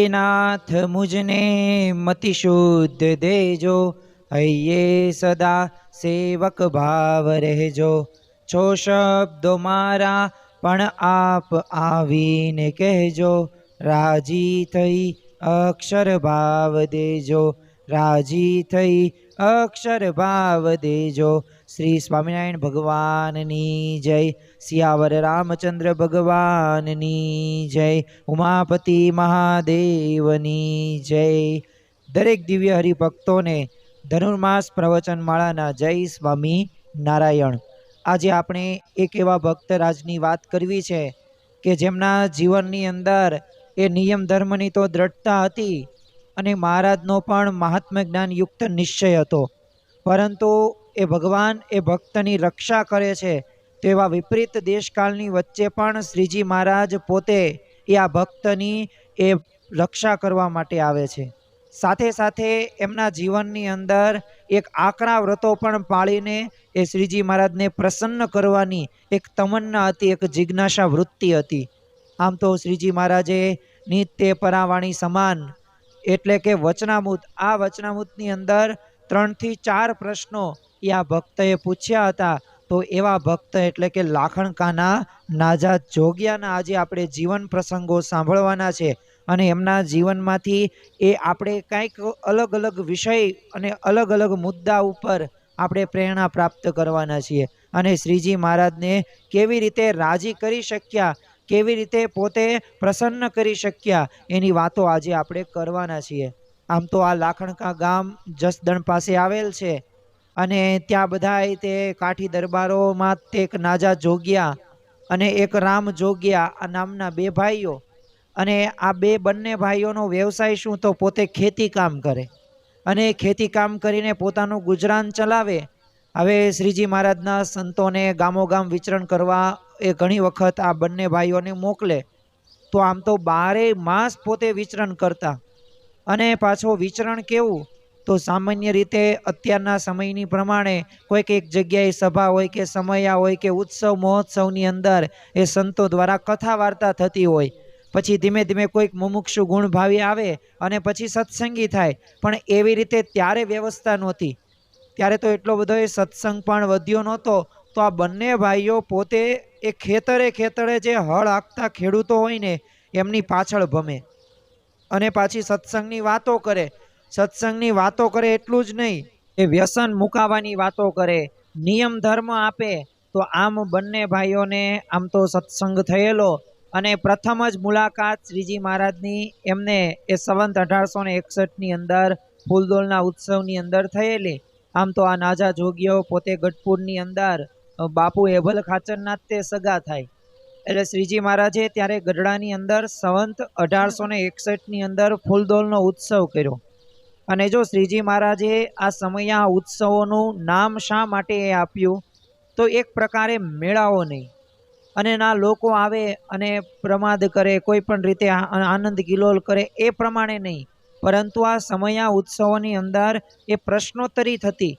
नाथ मुझने मति शुद्ध देजो, हइये सदा सेवक भाव रहजो। छो शब्दो मारा पण आप आवीने कहजो, राजी थई अक्षर भाव देजो, राजी थई अक्षर भाव देजो। श्री स्वामिनारायण भगवाननी जय। सियावर रामचंद्र भगवाननी जय। उमापति महादेवनी जय। दरेक दिव्य हरिभक्तों ने धनुर्मास प्रवचन माळाना जय स्वामी नारायण। આજે આપણે એક એવા ભક્તરાજની વાત કરવી છે કે જેમના જીવનની અંદર એ નિયમ ધર્મની તો દ્રઢતા હતી અને મહારાજનો પણ મહાત્મ્ય જ્ઞાનયુક્ત નિશ્ચય હતો, પરંતુ એ ભગવાન એ ભક્તની રક્ષા કરે છે। તો એવા વિપરીત દેશકાળની વચ્ચે પણ શ્રીજી મહારાજ પોતે એ આ ભક્તની એ રક્ષા કરવા માટે આવે છે। સાથે સાથે એમના જીવનની અંદર એક આકરા વ્રતો પણ પાળીને એ શ્રીજી મહારાજને પ્રસન્ન કરવાની એક તમન્ના હતી, એક જિજ્ઞાસા વૃત્તિ હતી। આમ તો શ્રીજી મહારાજે નિત્ય પરાવાણી સમાન એટલે કે વચનામૃત, આ વચનામૃતની અંદર 3 થી 4 પ્રશ્નો એ આ ભક્તએ પૂછ્યા હતા। તો એવા ભક્ત એટલે કે લાખણકાના નાજા જોગિયાના આજે આપણે જીવન પ્રસંગો સાંભળવાના છે અને એમના જીવનમાંથી એ આપણે કંઈક અલગ અલગ વિષય અને અલગ અલગ મુદ્દા ઉપર આપણે પ્રેરણા પ્રાપ્ત કરવાના છીએ અને શ્રીજી મહારાજને કેવી રીતે રાજી કરી શક્યા, કેવી રીતે પોતે પ્રસન્ન કરી શક્યા એની વાતો આજે આપણે કરવાના છીએ। આમ તો આ લાખણકા ગામ જસદણ પાસે આવેલ છે અને ત્યાં બધાય તે કાઠી દરબારોમાં તે એક નાજા જોગિયા અને એક રામ જોગિયા આ નામના 2 ભાઈઓ, અને આ બંને ભાઈઓનો વ્યવસાય શું તો પોતે ખેતી કામ કરે અને ખેતી કામ કરીને પોતાનું ગુજરાન ચલાવે। હવે શ્રીજી મહારાજના સંતોને ગામોગામ વિચરણ કરવા એ ઘણી વખત આ બંને ભાઈઓને મોકલે, તો આમ તો 12 માસ પોતે વિચરણ કરતા અને પાછો વિચરણ કેવું તો સામાન્ય રીતે અત્યારના સમયની પ્રમાણે કોઈક એક જગ્યાએ સભા હોય કે સમયા હોય કે ઉત્સવ મહોત્સવની અંદર એ સંતો દ્વારા કથા વાર્તા થતી હોય, પછી ધીમે ધીમે કોઈક મુમુક્ષુ ગુણભાવી આવે અને પછી સત્સંગી થાય, પણ એવી રીતે ત્યારે વ્યવસ્થા નહોતી। ત્યારે તો એટલો બધો એ સત્સંગ પણ વધ્યો નહોતો। તો આ બંને ભાઈઓ પોતે એ ખેતરે જે હળ હાંકતા ખેડૂતો હોય ને એમની પાછળ ભમે અને પાછી સત્સંગની વાતો કરે। સત્સંગની વાતો કરે એટલું જ નહીં, એ વ્યસન મુકાવાની વાતો કરે, નિયમ ધર્મ આપે। તો આમ બંને ભાઈઓને આમ તો સત્સંગ થયેલો અને પ્રથમ જ મુલાકાત શ્રીજી મહારાજની એમને એ સંવંત 1861ની અંદર ફૂલદોલના ઉત્સવની અંદર થયેલી। આમ તો આ નાજા જોગીઓ પોતે ગઢપુરની અંદર બાપુ એભલ ખાચરના તે સગા થાય, એટલે શ્રીજી મહારાજે ત્યારે ગઢડાની અંદર સંવંત 1861ની અંદર ફૂલદોલનો ઉત્સવ કર્યો। અને જો શ્રીજી મહારાજે આ સમયે આ ઉત્સવોનું નામ શા માટે આપ્યું તો એક પ્રકારે મેળાઓ નહીં અને ના લોકો આવે અને પ્રમાદ કરે, કોઈ પણ રીતે આનંદ કિલોલ કરે એ પ્રમાણે નહીં, પરંતુ આ સમયા ઉત્સવોની અંદર એ પ્રશ્નોત્તરી થતી,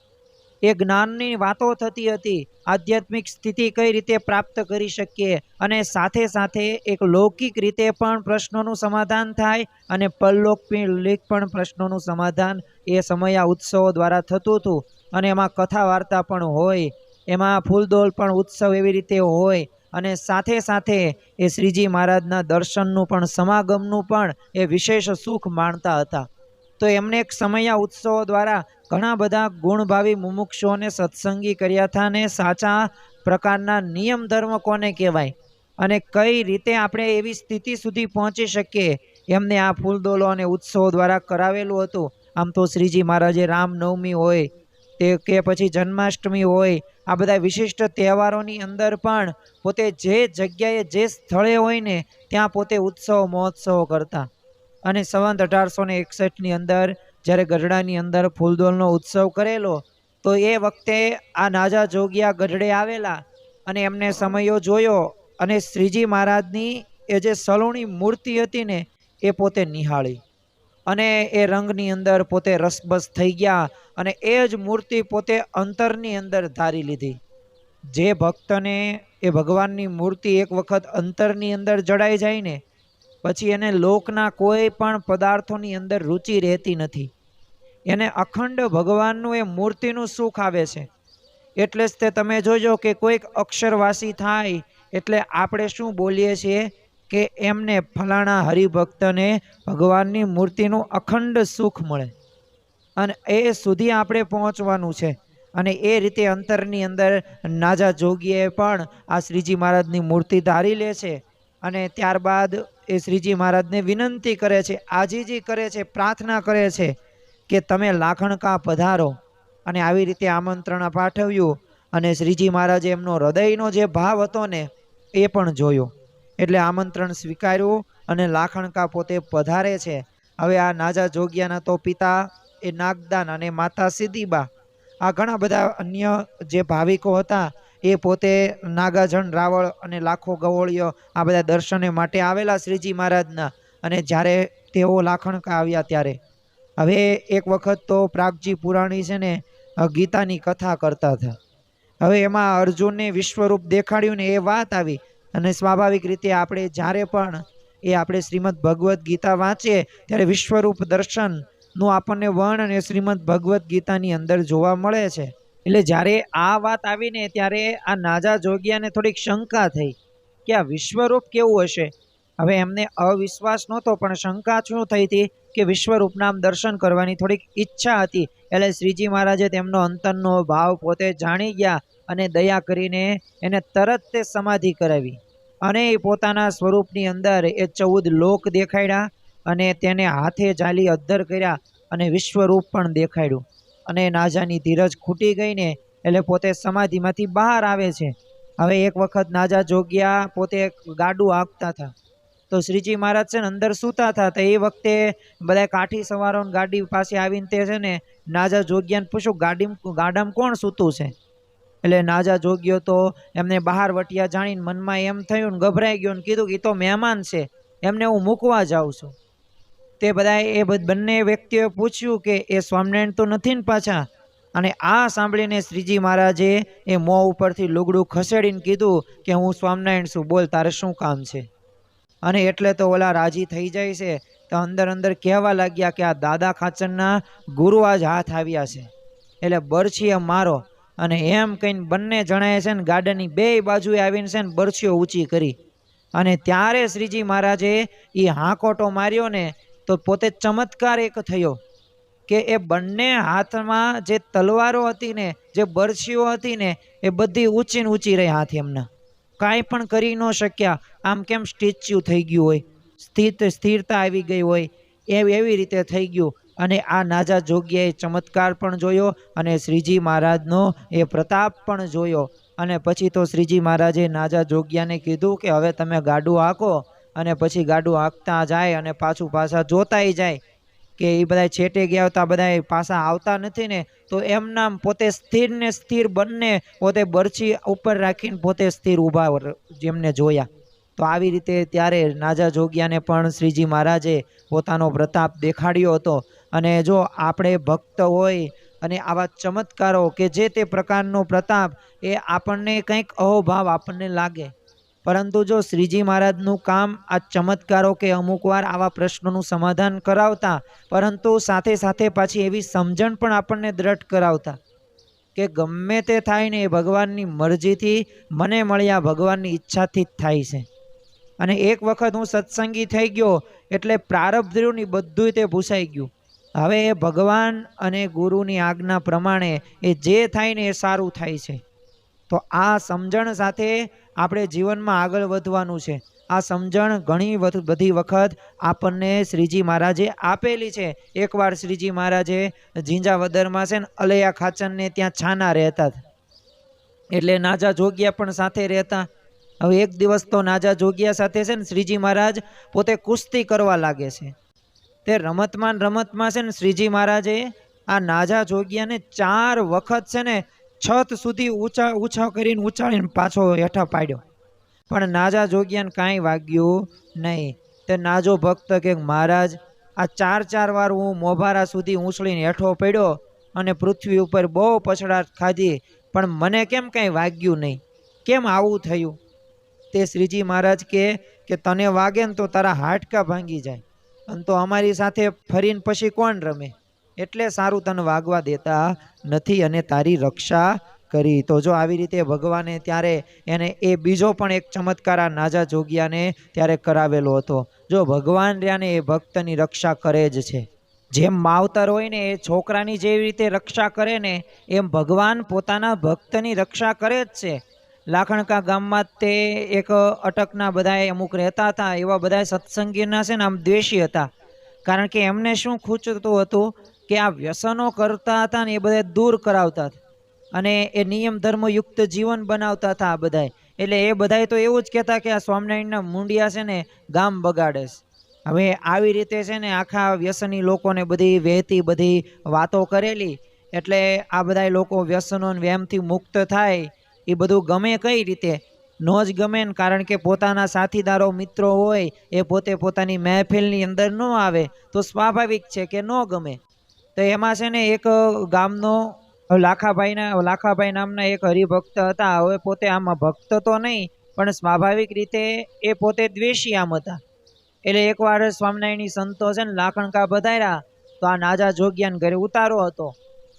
એ જ્ઞાનની વાતો થતી હતી, આધ્યાત્મિક સ્થિતિ કઈ રીતે પ્રાપ્ત કરી શકીએ અને સાથે સાથે એક લૌકિક રીતે પણ પ્રશ્નોનું સમાધાન થાય અને પરલૌકિક પણ પ્રશ્નોનું સમાધાન એ સમયા ઉત્સવો દ્વારા થતું હતું। અને એમાં કથા વાર્તા પણ હોય, એમાં ફૂલદોલ પણ ઉત્સવ એવી રીતે હોય અને સાથે સાથે એ શ્રીજી મહારાજના દર્શનનું પણ સમાગમનું પણ એ વિશેષ સુખ માણતા હતા। તો એમને એક સમયા ઉત્સવો દ્વારા ઘણા બધા ગુણભાવી મુમુક્ષુઓને સત્સંગી કર્યા હતા અને સાચા પ્રકારના નિયમ ધર્મ કોને કહેવાય અને કઈ રીતે આપણે એવી સ્થિતિ સુધી પહોંચી શકીએ એમને આ ફૂલદોલો અને ઉત્સવો દ્વારા કરાવેલું હતું। આમ તો શ્રીજી મહારાજે રામનવમી હોય તે કે પછી જન્માષ્ટમી હોય, આ બધા વિશિષ્ટ તહેવારોની અંદર પણ પોતે જે જગ્યાએ જે સ્થળે હોય ને ત્યાં પોતે ઉત્સવ મહોત્સવો કરતા। અને સંવંત 1861ની અંદર જ્યારે ગઢડાની અંદર ફૂલદોલનો ઉત્સવ કરેલો તો એ વખતે આ નાજા જોગિયા ગઢડે આવેલા અને એમને સમયો જોયો અને શ્રીજી મહારાજની એ જે સલોણી મૂર્તિ હતી ને એ પોતે નિહાળી અને એ રંગની અંદર પોતે રસબસ થઈ ગયા અને એ જ મૂર્તિ પોતે અંતરની અંદર ધારી લીધી। જે ભક્તને એ ભગવાનની મૂર્તિ એક વખત અંતરની અંદર જડાઈ જાય ને પછી એને લોકના કોઈ પણ પદાર્થોની અંદર રુચિ રહેતી નથી. એને અખંડ ભગવાનનું એ મૂર્તિનું સુખ આવે છે. એટલે જ તે તમે જોજો કે કોઈક અક્ષરવાસી થાય એટલે આપણે શું બોલીએ છીએ કે એમને ફલાણા હરિભક્તને ભગવાનની મૂર્તિનું અખંડ સુખ મળે, અને એ સુધી આપણે પહોંચવાનું છે. અને એ રીતે અંતરની અંદર નાજા જોગીએ પણ આ શ્રીજી મહારાજની મૂર્તિ ધારી લે છે. અને ત્યારબાદ એ શ્રીજી મહારાજને વિનંતી કરે છે, આજીજી કરે છે, પ્રાર્થના કરે છે કે તમે લાખણકા પધારો. અને આવી રીતે આમંત્રણ પાઠવ્યું. અને શ્રીજી મહારાજે એમનો હૃદયનો જે ભાવ હતો ને એ પણ જોયો. એટલે આમંત્રણ સ્વીકાર્યું અને લાખણકા પોતે પધારે છે. હવે આ નાજા જોગિયાના તો પિતા એ નાગદાન અને માતા સિદ્ધિબા, આ ઘણા બધા અન્ય જે ભાવિકો હતા એ પોતે નાગાજન રાવળ અને લાખો ગવોળીઓ આ બધા દર્શને માટે આવેલા શ્રીજી મહારાજના. અને જ્યારે તેઓ લાખણકા આવ્યા ત્યારે હવે એક વખત તો પ્રાગજી પુરાણી છે ને ગીતાની કથા કરતા હતા. હવે એમાં અર્જુનને વિશ્વરૂપ દેખાડ્યું ને એ વાત આવી. અને સ્વાભાવિક રીતે આપણે જ્યારે પણ એ આપણે શ્રીમદ ભગવદ્ ગીતા વાંચીએ ત્યારે વિશ્વરૂપ દર્શનનું આપણને વર્ણન એ શ્રીમદ ભગવદ્ ગીતાની અંદર જોવા મળે છે. એટલે જ્યારે આ વાત આવીને ત્યારે આ નાજા જોગિયાને થોડીક શંકા થઈ કે આ વિશ્વરૂપ કેવું હશે. હવે એમને અવિશ્વાસ નહોતો પણ શંકા શું થઈ હતી કે વિશ્વરૂપના દર્શન કરવાની થોડીક ઈચ્છા હતી. એટલે શ્રીજી મહારાજે તેમનો અંતરનો ભાવ પોતે જાણી ગયા અને દયા કરીને એને તરત તે સમાધિ કરાવી. અને એ પોતાના સ્વરૂપની અંદર એ 14 લોક દેખાડ્યા અને તેને હાથે જાલી અદ્ધર કર્યા અને વિશ્વરૂપ પણ દેખાડ્યું. અને નાજાની ધીરજ ખૂટી ગઈ ને એટલે પોતે સમાધિમાંથી બહાર આવે છે. હવે એક વખત નાજા જોગ્યા પોતે ગાડું હાંકતા હતા તો શ્રીજી મહારાજ છે ને અંદર સૂતા હતા. તો એ વખતે બધા કાઠી સવારો ગાડી પાસે આવીને તે છે ને નાજા જોગ્યાને પૂછ્યું ગાડામાં કોણ સૂતું છે. એટલે નાજા જોગ્યો તો એમને બહાર વટિયા જાણીને મનમાં એમ થયું ને ગભરાઈ ગયો ને કીધું કે એ તો મહેમાન છે, એમને હું મૂકવા જાઉં છું. તે બધા એ બંને વ્યક્તિઓએ પૂછ્યું કે એ સ્વામિનારાયણ તો નથી ને પાછા. અને આ સાંભળીને શ્રીજી મહારાજે એ મોં ઉપરથી લુગડું ખસેડીને કીધું કે હું સ્વામિનારાયણ છું, બોલ તારે શું કામ છે. અને એટલે તો ઓલા રાજી થઈ જાય છે. તો અંદર અંદર કહેવા લાગ્યા કે આ દાદા ખાચરના ગુરુ આજ હાથ આવ્યા છે એટલે બરછીએ મારો. અને એમ કહીને બંને જણાએ છે ને ગાડાની બે બાજુએ આવીને છે ને બરછીઓ ઊંચી કરી. અને ત્યારે શ્રીજી મહારાજે એ હાંકોટો માર્યો ને તો પોતે ચમત્કાર એક થયો કે એ બંને હાથમાં જે તલવારો હતી ને જે બરછીઓ હતી ને એ બધી ઊંચી ને ઊંચી રહી હાથ એમના, કાંઈ પણ કરી ન શક્યા. આમ કેમ સ્ટેચ્યુ થઈ ગયું હોય, સ્થિરતા આવી ગઈ હોય એવી રીતે થઈ ગયું. અને આ નાજા જોગ્યાએ ચમત્કાર પણ જોયો અને શ્રીજી મહારાજનો એ પ્રતાપ પણ જોયો. અને પછી તો શ્રીજી મહારાજે નાજા જોગ્યાને કીધું કે હવે તમે ગાડું હાંકો. અને પછી ગાડું હાંકતા જાય અને પાછા જોતાય જાય કે એ બધા છેટે ગયા હતા, બધા પાછા આવતા નથી ને. તો એમના પોતે સ્થિર ને સ્થિર બંને પોતે બરછી ઉપર રાખીને પોતે સ્થિર ઊભા જેમને જોયા. તો આવી રીતે ત્યારે નાજા જોગ્યાને પણ શ્રીજી મહારાજે પોતાનો પ્રતાપ દેખાડ્યો હતો. અને જો આપણે ભક્ત હોય અને આવા ચમત્કારો કે જે તે પ્રકારનો પ્રતાપ એ આપણને કંઈક અહોભાવ આપણને લાગે, પરંતુ જો શ્રીજી મહારાજનું કામ આ ચમત્કારો કે અમુક વાર આવા પ્રશ્નોનું સમાધાન કરાવતા, પરંતુ સાથે સાથે પાછી એવી સમજણ પણ આપણને દ્રઢ કરાવતા કે ગમે તે થાય ને એ ભગવાનની મરજીથી મને મળ્યા ભગવાનની ઈચ્છાથી જ થાય છે. અને એક વખત હું સત્સંગી થઈ ગયો એટલે પ્રારબ્ધની બધું તે ભૂસાઈ ગયું. હવે એ ભગવાન અને ગુરુની આજ્ઞા પ્રમાણે એ જે થાય ને એ સારું થાય છે. તો આ સમજણ સાથે આપણે જીવનમાં આગળ વધવાનું છે. આ સમજણ ઘણી બધી વખત આપણને શ્રીજી મહારાજે આપેલી છે. એકવાર શ્રીજી મહારાજે ઝીંઝાવદરમાં છે ને અલૈયા ખાચરને ત્યાં છાના રહેતા એટલે નાજા જોગ્યા પણ સાથે રહેતા. હવે એક દિવસ તો નાજા જોગ્યા સાથે છે ને શ્રીજી મહારાજ પોતે કુસ્તી કરવા લાગે છે. તે રમતમાં છે ને શ્રીજી મહારાજે આ નાજા જોગ્યાને 4 વખત છે ને છત સુધી ઊંચા કરીને ઉછાળીને પાછો હેઠા પાડ્યો, પણ નાજા જોગ્યાને કાંઈ વાગ્યું નહીં. તે નાજો ભક્ત કે મહારાજ આ 4 વાર હું મોભારા સુધી ઊંચળીને હેઠો પડ્યો અને પૃથ્વી ઉપર બહુ પછડાટ ખાધી, પણ મને કેમ કાંઈ વાગ્યું નહીં, કેમ આવું થયું. તે શ્રીજી મહારાજ કે તને વાગે ને તો તારા હાડકા ભાંગી જાય, અને તો અમારી સાથે ફરીને પછી કોણ રમે, એટલે સારું તને વાગવા દેતા નથી અને તારી રક્ષા કરી. તો જો આવી રીતે ભગવાને ત્યારે એને એ બીજો પણ એક ચમત્કાર આ નાજા જોગિયાને ત્યારે કરાવેલો હતો. જો ભગવાન રહ્યા ને એ ભક્તની રક્ષા કરે જ છે. જેમ માવતર હોય ને એ છોકરાની જેવી રીતે રક્ષા કરે ને, એમ ભગવાન પોતાના ભક્તની રક્ષા કરે જ છે. લાખણકા ગામમાં તે એક અટકના બધા અમુક રહેતા હતા, એવા બધા સત્સંગીના છે ને આમ દ્વેષી હતા. કારણ કે એમને શું ખૂંચતું હતું કે આ વ્યસનો કરતા હતા ને એ બધા દૂર કરાવતા હતા અને એ નિયમ ધર્મયુક્ત જીવન બનાવતા હતા આ બધા. એટલે એ બધા તો એવું જ કહેતા કે આ સ્વામિનારાયણના મુંડિયા છે ને ગામ બગાડે છે. હવે આવી રીતે છે ને આખા વ્યસની લોકોને બધી વહેતી બધી વાતો કરેલી, એટલે આ બધા લોકો વ્યસનો વ્યામથી મુક્ત થાય એ બધું ગમે કઈ રીતે? નો જ ગમે ને, કારણ કે પોતાના સાથીદારો મિત્રો હોય એ પોતે પોતાની મહેફિલની અંદર ન આવે તો સ્વાભાવિક છે કે ન ગમે. તો એમાં છે ને એક ગામનો લાખાભાઈ નામના એક હરિભક્ત હતા. હવે પોતે આમાં ભક્ત તો નહીં, પણ સ્વાભાવિક રીતે એ પોતે દ્વેષી આમ હતા. એટલે એકવાર સ્વામિનારાયણની સંતો છે ને લાખણકા પધાર્યા તો આ નાજા જોગિયાને ઘરે ઉતારો હતો,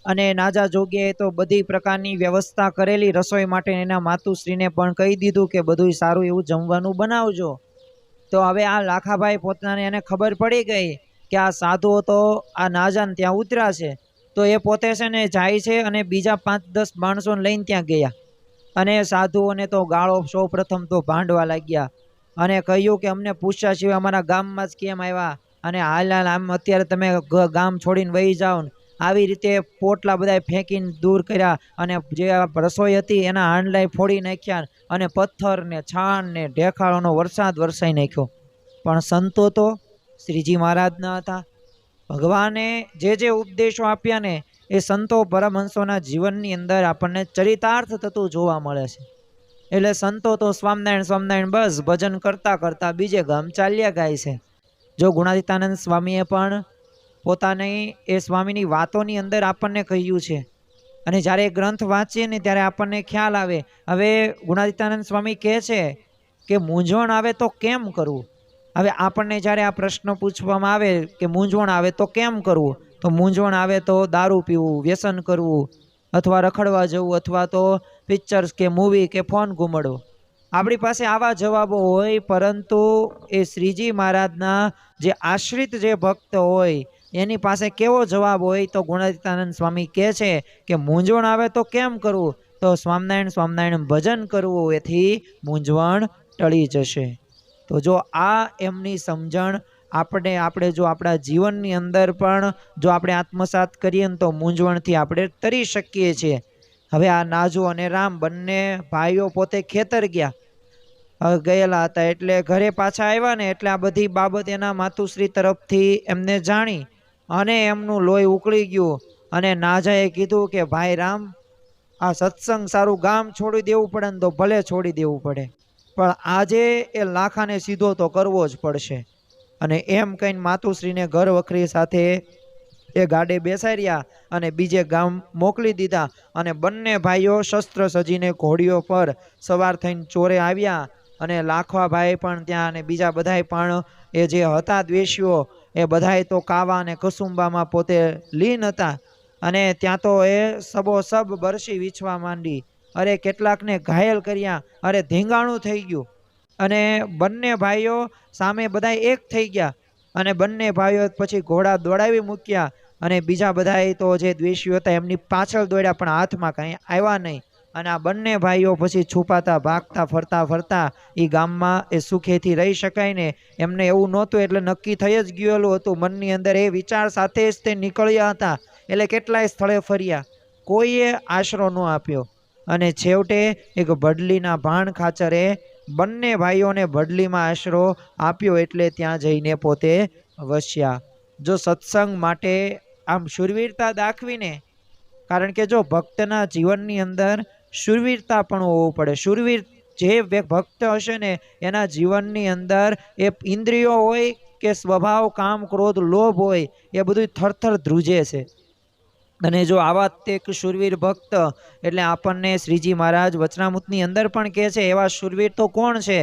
અને નાજા જોગીએ તો બધી પ્રકારની વ્યવસ્થા કરેલી રસોઈ માટે. એના માતુશ્રીને પણ કહી દીધું કે બધું સારું એવું જમવાનું બનાવજો. તો હવે આ લાખાભાઈ પોતાને એને ખબર પડી ગઈ કે આ સાધુઓ તો આ નાજાને ત્યાં ઉતર્યા છે, તો એ પોતે છે ને જાય છે અને બીજા 5-10 માણસોને લઈને ત્યાં ગયા, અને સાધુઓને તો ગાળો સૌ પ્રથમ તો ભાંડવા લાગ્યા અને કહ્યું કે અમને પૂછ્યા સિવાય અમારા ગામમાં જ કેમ આવ્યા, અને હાલ આમ અત્યારે તમે ગામ છોડીને વહી જાઓ ને. આવી રીતે પોટલા બધા ફેંકીને દૂર કર્યા, અને જે રસોઈ હતી એના હાંડલાય ફોડી નાખ્યા, અને પથ્થર ને છાણ ને ઢેખાળોનો વરસાદ વરસાઈ નાખ્યો. પણ સંતો તો શ્રીજી મહારાજના હતા. ભગવાને જે ઉપદેશો આપ્યા ને એ સંતો પરમહંસોના જીવનની અંદર આપણને ચરિતાર્થ થતું જોવા મળે છે. એટલે સંતો તો સ્વામિનારાયણ બસ ભજન કરતા કરતા બીજે ગામ ચાલ્યા ગાય છે. જો ગુણાતીતાનંદ સ્વામીએ પણ પોતાની એ સ્વામીની વાતોની અંદર આપણને કહ્યું છે, અને જ્યારે એ ગ્રંથ વાંચીએ ને ત્યારે આપણને ખ્યાલ આવે. હવે ગુણાતીતાનંદ સ્વામી કહે છે કે મૂંઝવણ આવે તો કેમ કરવું. હવે આપણને જ્યારે આ પ્રશ્ન પૂછવામાં આવે કે મૂંઝવણ આવે તો કેમ કરવું, તો મૂંઝવણ આવે તો દારૂ પીવું, વ્યસન કરવું, અથવા રખડવા જવું, અથવા તો પિક્ચર્સ કે મૂવી કે ફોન ઘુમાડવો. આપણી પાસે આવા જવાબો હોય, પરંતુ એ શ્રીજી મહારાજના જે આશ્રિત જે ભક્ત હોય એની પાસે કેવો જવાબ હોય? તો ગુણાતીતાનંદ સ્વામી કહે છે કે મૂંઝવણ આવે તો કેમ કરવું, તો સ્વામિનારાયણ ભજન કરવું, એથી મૂંઝવણ ટળી જશે. તો જો આ એમની સમજણ આપણે જો આપણા જીવનની અંદર પણ જો આપણે આત્મસાત કરીએ ને તો મૂંઝવણથી આપણે તરી શકીએ છીએ. હવે આ નાજુ અને રામ બંને ભાઈઓ પોતે ખેતર ગયેલા હતા, એટલે ઘરે પાછા આવ્યા ને એટલે આ બધી બાબત એના માતુશ્રી તરફથી એમને જાણી, અને એમનું લોહી ઉકળી ગયું. અને નાજાએ કીધું કે ભાઈ રામ, આ સત્સંગ સારું ગામ છોડી દેવું પડે ને તો ભલે છોડી દેવું પડે, પણ આજે એ લાખાને સીધો તો કરવો જ પડશે. અને એમ કહીને માતુશ્રીને ઘર વખરી સાથે એ ગાડે બેસાડ્યા અને બીજે ગામ મોકલી દીધા. અને બંને ભાઈઓ શસ્ત્ર સજીને ઘોડીઓ પર સવાર થઈને ચોરે આવ્યા, અને લાખવાભાઈ પણ ત્યાં, અને બીજા બધાય પણ એ જે હતા દ્વેષીઓ એ બધાય તો કાવા અને કસુંબામાં પોતે લીન હતા. અને ત્યાં તો એ સબોસબ બરસી વીછવા માંડી. અરે કેટલાકને ઘાયલ કર્યા, અરે ધીંગાણું થઈ ગયું. અને બંને ભાઈઓ સામે બધા એક થઈ ગયા, અને બંને ભાઈઓ પછી ઘોડા દોડાવી મૂક્યા, અને બીજા બધાય તો જે દ્વેષીઓ હતા એમની પાછળ દોડ્યા, પણ હાથમાં કાંઈ આવ્યા નહીં. અને આ બંને ભાઈઓ પછી છુપાતા ભાગતા ફરતા એ ગામમાં એ સુખેથી રહી શકાય ને એમને એવું નહોતું. એટલે નક્કી થઈ જ ગયેલું હતું મનની અંદર, એ વિચાર સાથે જ તે નીકળ્યા હતા. એટલે કેટલાય સ્થળે ફર્યા, કોઈએ આશરો ન આપ્યો. અને છેવટે એક ભડલીના ભાણ ખાચરે બંને ભાઈઓને ભડલીમાં આશરો આપ્યો, એટલે ત્યાં જઈને પોતે વસ્યા. જો સત્સંગ માટે આમ શૂરવીરતા દાખવીને, કારણ કે જો ભક્તના જીવનની અંદર શૂરવીરતા પણ હોવું પડે. શૂરવીર જે ભક્ત હશે ને એના જીવનની અંદર એ ઇન્દ્રિયો હોય કે સ્વભાવ, કામ, ક્રોધ, લોભ હોય, એ બધું થરથર ધ્રુજે છે. અને જો આવા તે એક શૂરવીર ભક્ત એટલે આપણને શ્રીજી મહારાજ વચનામૃતની અંદર પણ કહે છે એવા શૂરવીર તો કોણ છે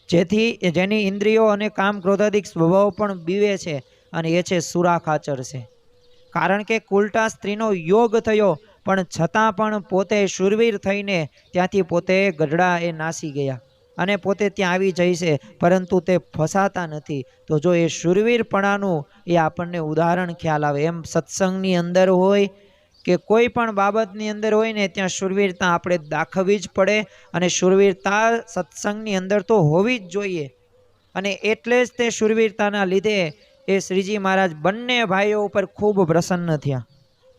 જેની ઇન્દ્રિયો અને કામ ક્રોધાદિક સ્વભાવ પણ બીવે છે, અને એ છે સુરા ખાચર છે. કારણ કે કુલટા સ્ત્રીનો યોગ થયો પણ છતાં પણ પોતે શૂરવીર થઈને ત્યાંથી પોતે ગઢડા એ નાસી ગયા અને પોતે ત્યાં આવી જાય છે, પરંતુ તે ફસાતા નથી. તો જો એ શૂરવીરપણાનું એ આપણને ઉદાહરણ ખ્યાલ આવે. એમ સત્સંગની અંદર હોય કે કોઈ પણ બાબતની અંદર હોય ને ત્યાં શૂરવીરતા આપણે દાખવવી જ પડે, અને શૂરવીરતા સત્સંગની અંદર તો હોવી જ જોઈએ. અને એટલે જ તે શૂરવીરતાના લીધે એ શ્રીજી મહારાજ બંને ભાઈઓ ઉપર ખૂબ પ્રસન્ન થયા,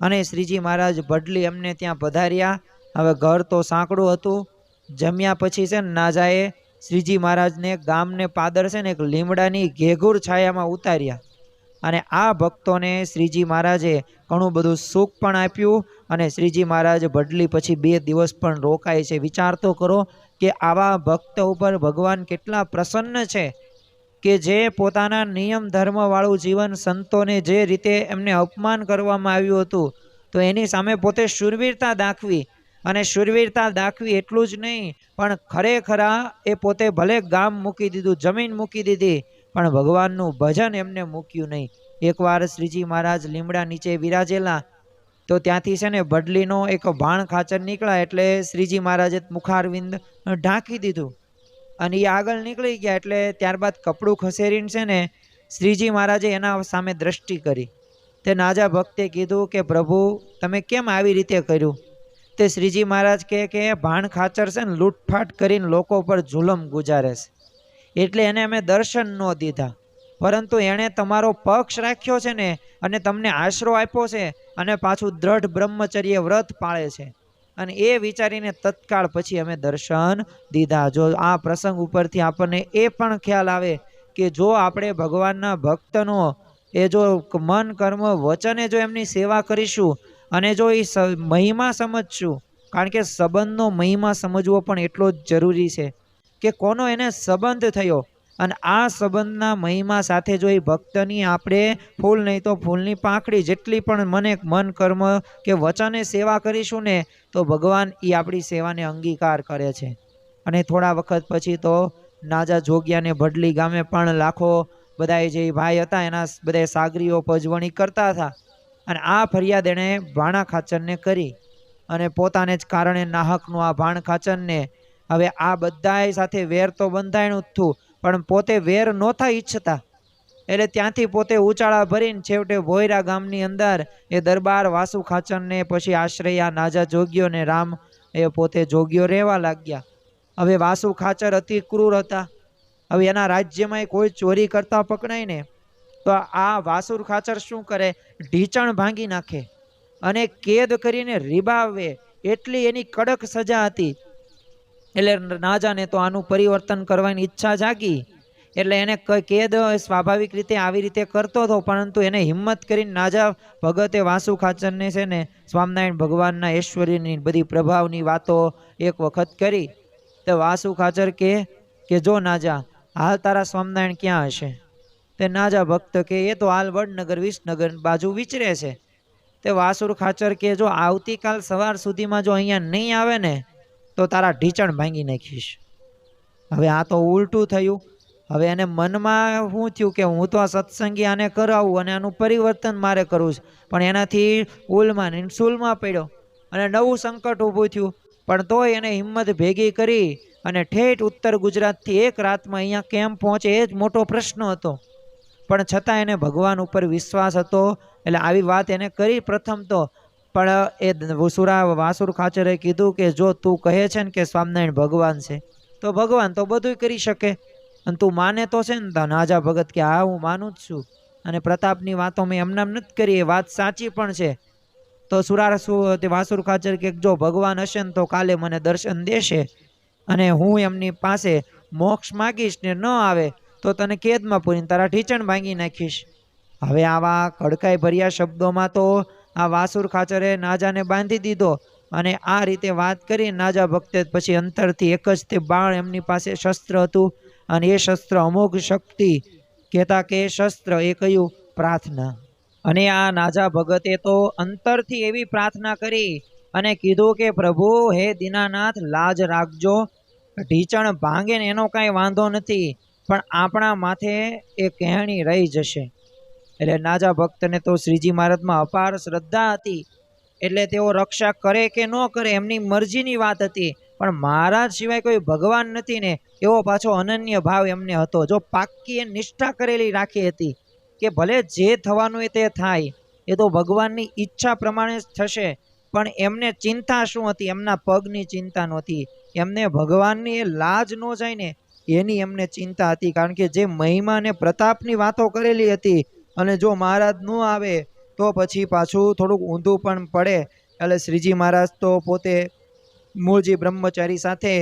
અને શ્રીજી મહારાજ ભડલી એમને ત્યાં પધાર્યા. હવે ઘર તો સાંકડું હતું. જમ્યા પછી છે ને નાજાએ શ્રીજી મહારાજને ગામને પાદર છે ને એક લીમડાની ઘેઘુર છાયામાં ઉતાર્યા, અને આ ભક્તોને શ્રીજી મહારાજે ઘણું બધું સુખ પણ આપ્યું, અને શ્રીજી મહારાજ ભડલી પછી 2 દિવસ પણ રોકાય છે. વિચાર તો કરો કે આવા ભક્ત ઉપર ભગવાન કેટલા પ્રસન્ન છે કે જે પોતાના નિયમ ધર્મવાળું જીવન, સંતોને જે રીતે એમને અપમાન કરવામાં આવ્યું હતું, તો એની સામે પોતે શૂરવીરતા દાખવી, અને શૂરવીરતા દાખવી એટલું જ નહીં પણ ખરેખરા એ પોતે ભલે ગામ મૂકી દીધું, જમીન મૂકી દીધી, પણ ભગવાનનું ભજન એમને મૂક્યું નહીં. એકવાર શ્રીજી મહારાજ લીમડા નીચે વિરાજેલા, તો ત્યાંથી છે ને ભડલીનો એક ભાણ ખાચર નીકળ્યા, એટલે શ્રીજી મહારાજે મુખારવિંદ ઢાંકી દીધું, અને એ આગળ નીકળી ગયા. એટલે ત્યારબાદ કપડું ખસેરીને છે ને શ્રીજી મહારાજે એના સામે દ્રષ્ટિ કરી. તે નાજા ભક્તે કીધું કે પ્રભુ તમે કેમ આવી રીતે કર્યું? તે શ્રીજી મહારાજ કહે કે ભાણ ખાચર છે ને લૂંટફાટ કરીને લોકો પર જુલમ ગુજારે છે, એટલે એને અમે દર્શન ન દીધા, પરંતુ એણે તમારો પક્ષ રાખ્યો છે ને અને તમને આશરો આપ્યો છે, અને પાછું દ્રઢ બ્રહ્મચર્ય વ્રત પાળે છે, અને એ વિચારીને તત્કાળ પછી અમે દર્શન દીધા. જો આ પ્રસંગ ઉપરથી આપણને એ પણ ખ્યાલ આવે કે જો આપણે ભગવાનના ભક્તનો એ જો મન કર્મ વચને જો એમની સેવા કરીશું, અને જો એ મહિમા સમજશું, કારણ કે સંબંધનો મહિમા સમજવો પણ એટલો જ જરૂરી છે કે કોનો એને સંબંધ થયો, અને આ સંબંધના મહિમા સાથે જો એ ભક્તની આપણે ફૂલ નહીં તો ફૂલની પાંખડી જેટલી પણ મન કર્મ કે વચને સેવા કરીશું ને, તો ભગવાન એ આપણી સેવાને અંગીકાર કરે છે. અને થોડા વખત પછી તો નાજા જોગ્યાને ભડલી ગામે પણ લાખો બધાએ જે ભાઈ હતા એના બધા સાગરીઓ પજવણી કરતા હતા, અને આ ફરિયાદ એણે ભાણા ખાચરને કરી, અને પોતાને જ કારણે નાહકનું આ ભાણ ખાચરને હવે આ બધાય સાથે વેર તો બંધાયણું જ થયું, પણ પોતે વેર નહોતા ઈચ્છતા, એટલે ત્યાંથી પોતે ઉચાળા ભરીને છેવટે ભોયરા ગામની અંદર એ દરબાર વાસુ ખાચરને પછી આશ્રય નાજા જોગ્યો ને રામ એ પોતે જોગ્યો રહેવા લાગ્યા. હવે વાસુ ખાચર અતિ ક્રૂર હતા. હવે એના રાજ્યમાં કોઈ ચોરી કરતા પકડાય ને તો આ વાસુર ખાચર શું કરે, ઢીચણ ભાંગી નાખે અને કેદ કરીને રીબાવે, એટલી એની કડક સજા હતી. એટલે નાજાને તો આનું પરિવર્તન કરવાની ઈચ્છા જાગી, એટલે એને કેદ સ્વાભાવિક રીતે આવી રીતે કરતો હતો, પરંતુ એને હિંમત કરીને નાજા ભગતે વાસુ ખાચરને છે ને સ્વામિનારાયણ ભગવાનના ઐશ્વર્યની બધી પ્રભાવની વાતો એક વખત કરી. તો વાસુ ખાચર કે જો નાજા હાલ તારા સ્વામિનારાયણ ક્યાં હશે? તે નાજા ભક્ત કે એ તો હાલ વડનગર વિસનગર બાજુ વિચરે છે. તે વાસુર ખાચર કે જો આવતીકાલ સવાર સુધીમાં જો અહીંયા નહીં આવે ને તો તારા ઢીચણ ભાંગી નાખીશ. હવે આ તો ઉલટું થયું. હવે એને મનમાં શું થયું કે હું તો આ સત્સંગી આને કરાવું અને આનું પરિવર્તન મારે કરવું છે, પણ એનાથી ઉલમાં ને સુલમાં પડ્યો અને નવું સંકટ ઊભું થયું. પણ તોય એને હિંમત ભેગી કરી અને ઠેઠ ઉત્તર ગુજરાતથી એક રાતમાં અહીંયા કેમ પહોંચે એ જ મોટો પ્રશ્ન હતો, પણ છતાં એને ભગવાન ઉપર વિશ્વાસ હતો. એટલે આવી વાત એને કરી પ્રથમ તો, પણ એ વાસુર ખાચરે કીધું કે જો તું કહે છે ને કે સ્વામિનારાયણ ભગવાન છે, તો ભગવાન તો બધું કરી શકે, અને તું માને તો છે ને? નાજા ભગત કે હા હું માનું જ છું, અને પ્રતાપની વાતો મેં એમનામ નથી કરી, એ વાત સાચી પણ છે. તો વાસુર ખાચર કે જો ભગવાન હશે ને તો કાલે મને દર્શન દેશે, અને હું એમની પાસે મોક્ષ માગીશ, ને ન આવે તો તને કેદમાં પૂરીને તારા ઢીચણ ભાંગી નાખીશ. હવે આવા કડકાઈ ભર્યા શબ્દોમાં તો આ વાસુર ખાચરે નાજાને બાંધી દીધો, અને આ રીતે વાત કરી નાજા ભક્તે પછી અંતરથી એક જ તે બાણ એમની પાસે શસ્ત્ર હતું, અને એ શસ્ત્ર અમોઘ શક્તિ કહેતા કે એ શસ્ત્ર એ કયું પ્રાર્થના. અને આ નાજા ભગતે તો અંતરથી એવી પ્રાર્થના કરી અને કીધું કે પ્રભુ હે દીનાનાથ લાજ રાખજો, ઢીચણ ભાંગે ને એનો કાંઈ વાંધો નથી, પણ આપણા માથે એ કહેણી રહી જશે. એટલે નાજા ભક્તને તો શ્રીજી મહારાજમાં અપાર શ્રદ્ધા હતી, એટલે તેઓ રક્ષા કરે કે ન કરે એમની મરજીની વાત હતી, પણ મહારાજ સિવાય કોઈ ભગવાન નથી ને એવો પાછો અનન્ય ભાવ એમને હતો. જો પાક્કી નિષ્ઠા કરેલી રાખી હતી કે ભલે જે થવાનું હોય તે થાય, એ તો ભગવાનની ઈચ્છા પ્રમાણે જ થશે, પણ એમને ચિંતા શું હતી? એમના પગની ચિંતા નહોતી, એમને ભગવાનની એ લાજ ન જાય ને એની એમને ચિંતા હતી. કારણ કે જે મહિમા અને પ્રતાપની વાતો કરેલી હતી, અને જો મહારાજ ન આવે તો પછી પાછું થોડુંક ઊંધું પણ પડે. એટલે શ્રીજી મહારાજ તો પોતે મૂળજી બ્રહ્મચારી સાથે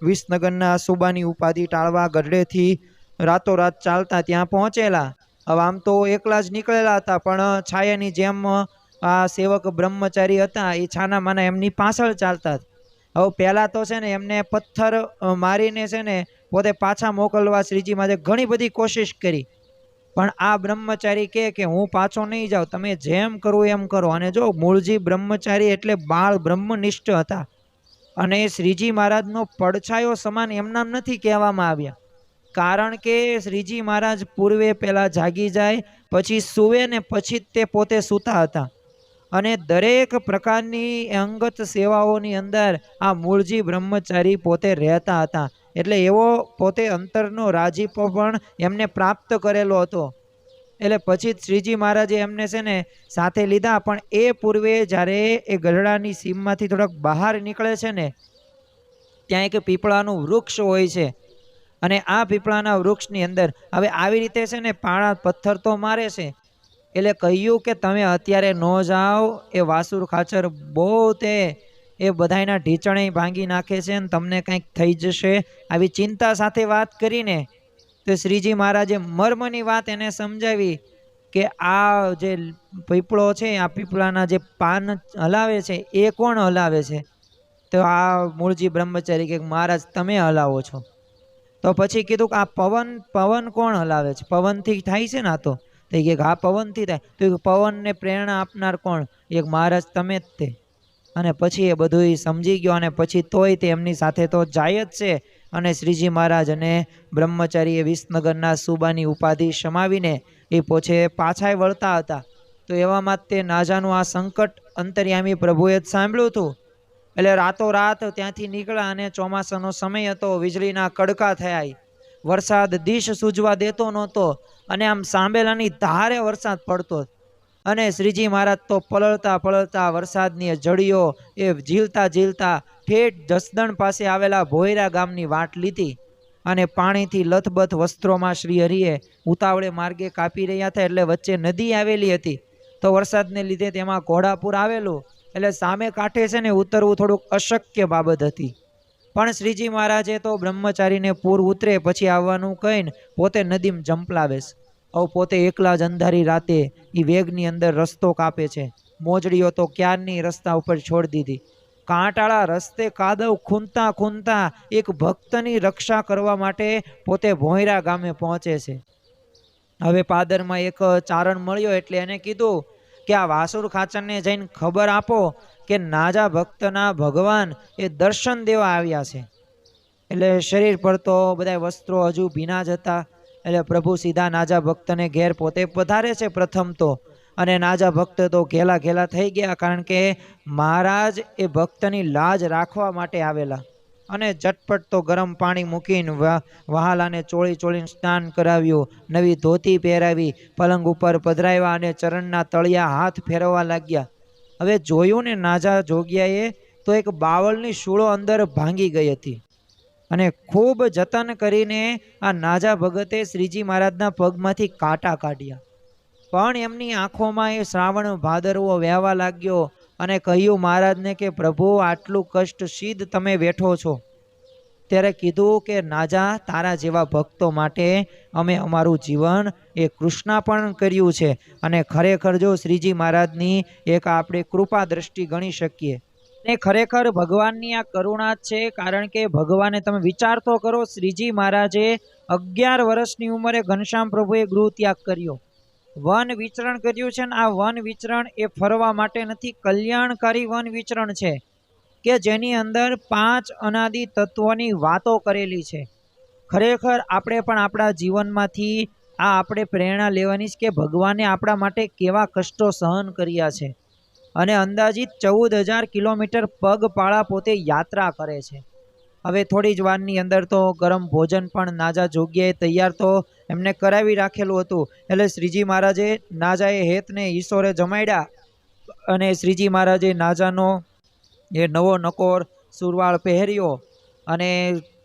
વિસનગરના સુબાની ઉપાધિ ટાળવા ગઢડેથી રાતોરાત ચાલતા ત્યાં પહોંચેલા. હવે આમ તો એકલા જ નીકળેલા હતા, પણ છાયાની જેમ આ સેવક બ્રહ્મચારી હતા એ છાના માના એમની પાછળ ચાલતા. હવે પહેલાં તો છે ને એમને પથ્થર મારીને છે ને પોતે પાછા મોકલવા શ્રીજી મહારાજે ઘણી બધી કોશિશ કરી, પણ આ બ્રહ્મચારી કે હું પાછો નહીં જાઉં, તમે જેમ કરવું એમ કરો. અને જો મૂળજી બ્રહ્મચારી એટલે બાળ બ્રહ્મનિષ્ઠ હતા, અને શ્રીજી મહારાજનો પડછાયો સમાન એમના નથી કહેવામાં આવ્યા. કારણ કે શ્રીજી મહારાજ પૂર્વે પહેલાં જાગી જાય, પછી સૂવે ને પછી તે પોતે સૂતા હતા, અને દરેક પ્રકારની અંગત સેવાઓની અંદર આ મૂળજી બ્રહ્મચારી પોતે રહેતા હતા. એટલે એવો પોતે અંતરનો રાજીપો પણ એમને પ્રાપ્ત કરેલો હતો. એટલે પછી શ્રીજી મહારાજે એમને છે ને સાથે લીધા. પણ એ પૂર્વે જ્યારે એ ગઢડાની સીમમાંથી થોડાક બહાર નીકળે છે ને, ત્યાં એક પીપળાનું વૃક્ષ હોય છે, અને આ પીપળાના વૃક્ષની અંદર હવે આવી રીતે છે ને પાણા પથ્થર તો મારે છે. એટલે કહ્યું કે તમે અત્યારે ન જાઓ, એ વાસુર ખાચર બહુ એ બધાના ઢીચણે ભાંગી નાખે છે ને તમને કંઈક થઈ જશે, આવી ચિંતા સાથે વાત કરીને તો શ્રીજી મહારાજે મર્મની વાત એને સમજાવી કે આ જે પીપળો છે, આ પીપળાના જે પાન હલાવે છે એ કોણ હલાવે છે? તો આ મૂળજી બ્રહ્મચારી કે મહારાજ તમે હલાવો છો. તો પછી કીધું કે આ પવન કોણ હલાવે છે? પવનથી થાય છે ને આ તો કે હા પવનથી થાય. તો પવનને પ્રેરણા આપનાર કોણ? એક મહારાજ તમે જ તે. અને પછી એ બધું સમજી ગયો, અને પછી તોય તે એમની સાથે તો જાય જ છે. અને શ્રીજી મહારાજ અને બ્રહ્મચારીએ વિસનગરના સુબાની ઉપાધિ સમાવીને એ પોછે પાછા વળતા હતા. તો એવામાં તે નાજાનું આ સંકટ અંતર્યામી પ્રભુએ જ સાંભળ્યું હતું. એટલે રાતોરાત ત્યાંથી નીકળ્યા, અને ચોમાસાનો સમય હતો, વીજળીના કડકા થયા, વરસાદ દિશ સૂજવા દેતો નહોતો, અને આમ સાંભેલાની ધારે વરસાદ પડતો. અને શ્રીજી મહારાજ તો પલળતા પલળતા વરસાદની જડીઓ એ ઝીલતા ઝીલતા ઠેઠ જસદણ પાસે આવેલા ભોયરા ગામની વાટ લીધી. અને પાણીથી લથબથ વસ્ત્રોમાં શ્રી હરિએ ઉતાવળે માર્ગે કાપી રહ્યા હતા, એટલે વચ્ચે નદી આવેલી હતી. તો વરસાદને લીધે તેમાં ઘોડાપુર આવેલું, એટલે સામે કાંઠે છે ને ઉતરવું થોડુંક અશક્ય બાબત હતી. પણ શ્રીજી મહારાજે તો બ્રહ્મચારીને પૂર ઉતરે પછી આવવાનું કહીને પોતે નદીમાં જંપલાવે છે. હવે પોતે એકલા જ અંધારી રાતે એ વેગની અંદર રસ્તો કાપે છે. મોજડીઓ તો ક્યારની રસ્તા ઉપર છોડી દીધી. કાંટાળા રસ્તે કાદવ ખૂંદતા ખૂંદતા એક ભક્તની રક્ષા કરવા માટે પોતે ભોયરા ગામે પહોંચે છે. હવે પાદરમાં એક ચારણ મળ્યો, એટલે એને કીધું કે આ વાસુર ખાચરને જઈને ખબર આપો કે નાજા ભક્તના ભગવાન એ દર્શન દેવા આવ્યા છે. એટલે શરીર પર તો બધા વસ્ત્રો હજુ ભીના જ હતા. એટલે પ્રભુ સીધા નાજા ભક્તને ઘેર પોતે પધારે છે પ્રથમ તો, અને નાજા ભક્ત તો ઘેલા ઘેલા થઈ ગયા, કારણ કે મહારાજ એ ભક્તની લાજ રાખવા માટે આવેલા. અને ઝટપટ તો ગરમ પાણી મૂકીને વહાલાને ચોળીને સ્નાન કરાવ્યું, નવી ધોતી પહેરાવી, પલંગ ઉપર પધરાવ્યા, અને ચરણના તળિયા હાથ ફેરવવા લાગ્યા. હવે જોયું ને નાજા જોગ્યાએ તો એક બાવળની શૂળો અંદર ભાંગી ગઈ હતી, અને ખૂબ જતન કરીને આ નાજા ભગતે શ્રીજી મહારાજના પગમાંથી કાંટા કાઢ્યા. પણ એમની આંખોમાં એ શ્રાવણ ભાદરવો વહેવા લાગ્યો, અને કહ્યું મહારાજને કે પ્રભુ આટલું કષ્ટ સિદ્ધ તમે વેઠો છો. ત્યારે કીધું કે નાજા તારા જેવા ભક્તો માટે અમે અમારું જીવન એ કૃષ્ણાપણ કર્યું છે, અને ખરેખર જો શ્રીજી મહારાજની એક આપણે કૃપા દ્રષ્ટિ ગણી શકીએ. ને ખરેખર ભગવાનની આ કરુણા જ છે, કારણ કે ભગવાને તમે વિચાર તો કરો, શ્રીજી મહારાજે 11 વર્ષની ઉંમરે ઘનશ્યામ પ્રભુએ ગૃહ ત્યાગ કર્યો. વન વિચરણ કર્યું છે ને આ વન વિચરણ એ ફરવા માટે નથી, કલ્યાણકારી વન વિચરણ છે કે જેની અંદર 5 અનાદિ તત્વોની વાતો કરેલી છે. ખરેખર આપણે પણ આપણા જીવનમાંથી આ આપણે પ્રેરણા લેવાની છે કે ભગવાને આપણા માટે કેવા કષ્ટો સહન કર્યા છે અને અંદાજિત 14,000 કિલોમીટર પગપાળા પોતે યાત્રા કરે છે. હવે થોડી જ વારની અંદર તો ગરમ ભોજન પણ નાજા જોગ્યાએ તૈયાર તો એમને કરાવી રાખેલું હતું. એટલે શ્રીજી મહારાજે નાજાએ હેતને ઈશ્વરે જમાડ્યા અને શ્રીજી મહારાજે નાજાનો એ નવો નકોર સુરવાળ પહેર્યો અને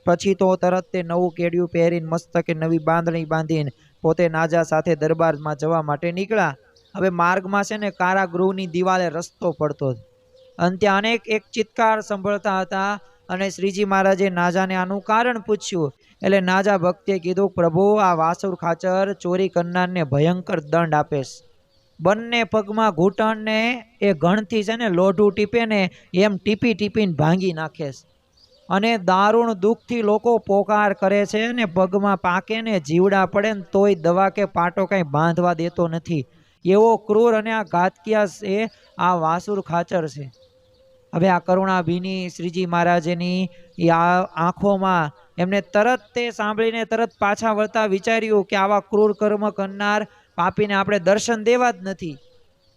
પછી તો તરત તે નવું કેડિયું પહેરીને મસ્તકે નવી બાંધણી બાંધીને પોતે નાજા સાથે દરબારમાં જવા માટે નીકળ્યા. હવે માર્ગમાં છે ને કારાગૃહની દિવાલે રસ્તો પડતો અને ત્યાં અનેક એક ચિત્કાર સંભળતા હતા અને શ્રીજી મહારાજે નાજાને આનું કારણ પૂછ્યું. એટલે નાજા ભક્તે કીધું, પ્રભુ આ વાસુર ખાચર ચોરી કરનારને ભયંકર દંડ આપેશ. બંને પગમાં ઘૂંટણને એ ગણથી છે ને લોઢું ટીપે ને એમ ટીપી ટીપીને ભાંગી નાખેશ અને દારૂણ દુઃખથી લોકો પોકાર કરે છે ને પગમાં પાકે ને જીવડા પડે ને તોય દવા કે પાટો કાંઈ બાંધવા દેતો નથી. એવો ક્રૂર અને આ ઘાતકિયા છે આ વાસુર ખાચર છે. હવે આ કરુણાભીની શ્રીજી મહારાજની આ આંખોમાં એમને તરત તે સાંભળીને તરત પાછા વળતા વિચાર્યું કે આવા ક્રૂર કર્મ કરનાર પાપીને આપણે દર્શન દેવા જ નથી.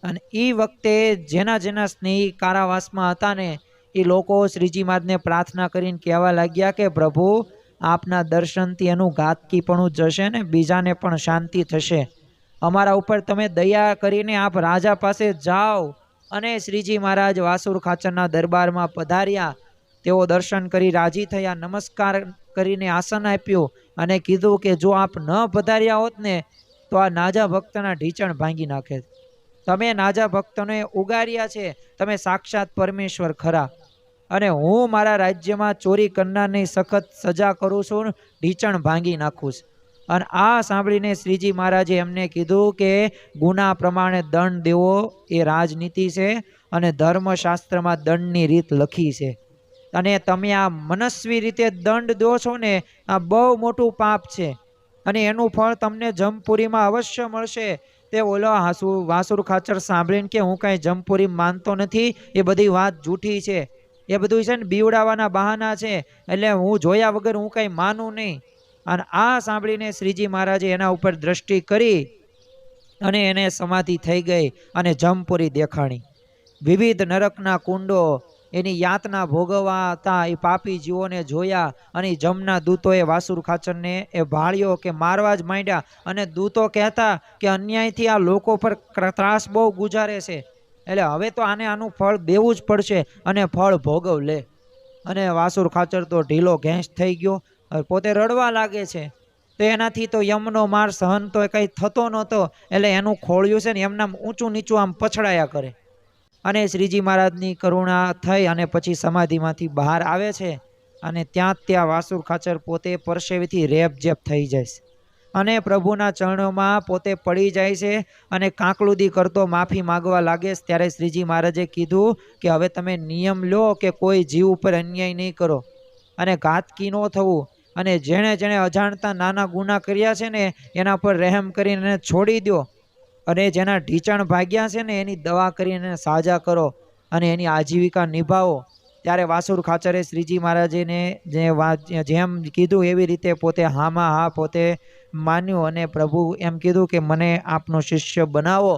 અને એ વખતે જેના જેના સ્નેહી કારાવાસમાં હતા ને એ લોકો શ્રીજી મહારાજને પ્રાર્થના કરીને કહેવા લાગ્યા કે પ્રભુ આપના દર્શનથી એનું ઘાતકીપણું જશે ને બીજાને પણ શાંતિ થશે. અમારા ઉપર તમે દયા કરીને આપ રાજા પાસે જાઓ. અને શ્રીજી મહારાજ વાસુર ખાચરના દરબારમાં પધાર્યા. તેઓ દર્શન કરી રાજી થયા, નમસ્કાર કરીને આસન આપ્યું અને કીધું કે જો આપ ન પધાર્યા હોત ને તો આ નાજા ભક્તના ઢીચણ ભાંગી નાખે. તમે નાજા ભક્તોને ઉગાર્યા છે, તમે સાક્ષાત પરમેશ્વર ખરા અને હું મારા રાજ્યમાં ચોરી કરનારની સખત સજા કરું છું, ઢીચણ ભાંગી નાખું છું. અને આ સાંભળીને શ્રીજી મહારાજે એમને કીધું કે ગુના પ્રમાણે દંડ દેવો એ રાજનીતિ છે અને ધર્મશાસ્ત્રમાં દંડની રીત લખી છે અને તમે આ મનસ્વી રીતે દંડ દો છો ને આ બહુ મોટું પાપ છે અને એનું ફળ તમને જમપુરીમાં અવશ્ય મળશે. તે ઓલો વાસુર ખાચર સાંભળીને કે હું કાંઈ જમપુરી માનતો નથી, એ બધી વાત જૂઠી છે, એ બધું છે ને બીવડાવવાના બહાના છે, એટલે હું જોયા વગર હું કાંઈ માનું નહીં. અને આ સાંભળીને શ્રીજી મહારાજે એના ઉપર દ્રષ્ટિ કરી અને એને સમાધિ થઈ ગઈ અને જમપુરી દેખાણી. વિવિધ નરકના કુંડો એની યાતના ભોગવવા હતા એ પાપી જીવોને જોયા અને જમના દૂતોએ વાસુર ખાચરને એ ભાળ્યો કે મારવા જ માંડ્યા અને દૂતો કહેતા કે અન્યાયથી આ લોકો પર ત્રાસ બહુ ગુજારે છે, એટલે હવે તો આનું ફળ દેવું જ પડશે અને ફળ ભોગવ લે. અને વાસુર ખાચર તો ઢીલો ઘેંસ થઈ ગયો, પોતે રડવા લાગે છે. તો એનાથી તો યમનો માર સહન તો કંઈ થતો નહોતો, એટલે એનું ખોળ્યું છે ને એમના ઊંચું નીચું આમ પછડાયા કરે. અને શ્રીજી મહારાજની કરુણા થઈ અને પછી સમાધિમાંથી બહાર આવે છે અને ત્યાં વાસુર ખાચર પોતે પરસેવીથી રેપઝેપ થઈ જાય છે અને પ્રભુના ચરણોમાં પોતે પડી જાય છે અને કાંકલુદી કરતો માફી માગવા લાગે. ત્યારે શ્રીજી મહારાજે કીધું કે હવે તમે નિયમ લો કે કોઈ જીવ ઉપર અન્યાય નહીં કરો અને ઘાતકી ન થવું અને જેણે જેણે અજાણતા નાના ગુના કર્યા છે ને એના પર રહેમ કરીને છોડી દો અને જેના ઢીચણ ભાગ્યા છે ને એની દવા કરીને સાજા કરો અને એની આજીવિકા નિભાવો. ત્યારે વાસુર ખાચરે શ્રીજી મહારાજને જેમ કીધું એવી રીતે પોતે હામાં હા પોતે માન્યું અને પ્રભુ એમ કીધું કે મને આપનો શિષ્ય બનાવો.